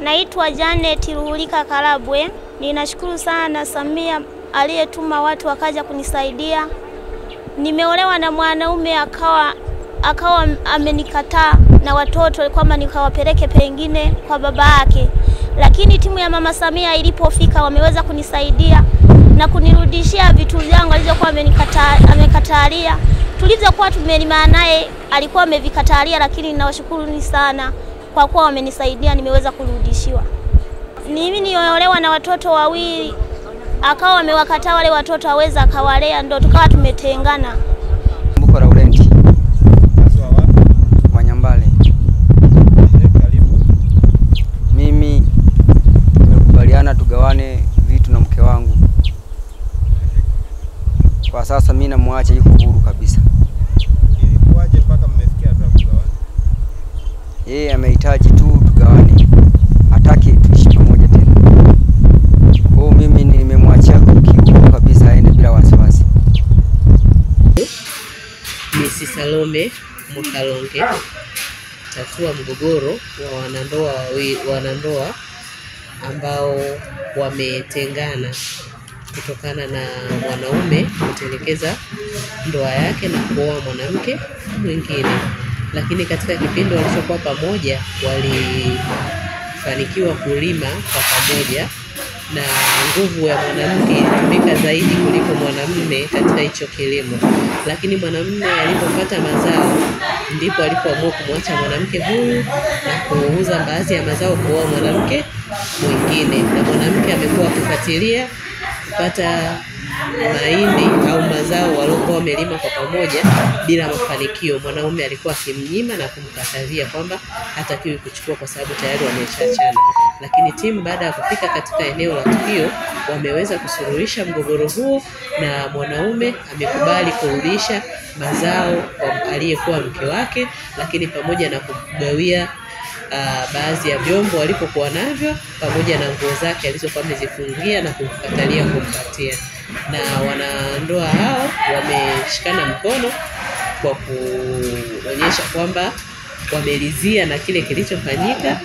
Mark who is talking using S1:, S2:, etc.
S1: Naitwa Janet Ruhulika Karabwe. Ninashukuru sana Samia aliyetuma watu wakaja kunisaidia. Nimeolewa na mwanaume akawa amenikataa na watoto kwamba nikawapeleke pengine kwa baba yake. Lakini timu ya Mama Samia ilipofika wameweza kunisaidia na kunirudishia vitu vyangu alizokuwa amekatalia. Tulivyokuwa tumelima naye alikuwa amevikatalia, lakini ninawashukuru sana kwa kuwa wamenisaidia, nimeweza kurudishiwa. Mimi niliolewa na watoto wawili, akawa wamewakataa wale watoto aweza akawalea, ndio tukawa tumetengana.
S2: Mbuko Laurenti Wanyambale. Mimi nimekubaliana tugawane vitu na mke wangu. Kwa sasa mimi namwacha yuko huru kabisa.
S3: Ilikuwaje mpaka mmefikia hatua kugawana?
S2: Yeye amehitaji tu tugawane. Hataki tuishi pamoja tena. Kwa mimi nimemwachia kiu kabisa aende bila wasiwasi.
S4: Mrs. Salome Mukalonge tatua mgogoro wa wanandoa ambao wametengana kutokana na mwanaume kutelekeza ndoa yake na kuoa mwanamke mwingine. Lakini katika kipindi walichokuwa pamoja walifanikiwa kulima kwa pamoja, na nguvu ya mwanamke ilitumika zaidi kuliko mwanamume katika hicho kilimo. Lakini mwanamume alipopata mazao ndipo alipoamua kumwacha mwanamke huyu na kuuza baadhi ya mazao kwa mwanamke mwingine, na mwanamke amekuwa akifuatilia kupata mahindi au mazao waliokuwa wamelima kwa pamoja bila mafanikio. Mwanaume alikuwa akimnyima na kumkatalia kwamba hatakiwi kuchukua kwa sababu tayari wameshaachana. Lakini timu baada ya kufika katika eneo la tukio wameweza kusuluhisha mgogoro huo, na mwanaume amekubali kurudisha mazao kwa aliyekuwa mke wake, lakini pamoja na kugawia baadhi ya vyombo walipokuwa navyo pamoja na nguo zake alizokuwa amezifungia na kumkatalia kumpatia. Na wanandoa hao wameshikana mkono kwa kuonyesha kwamba wamelizia na kile kilichofanyika.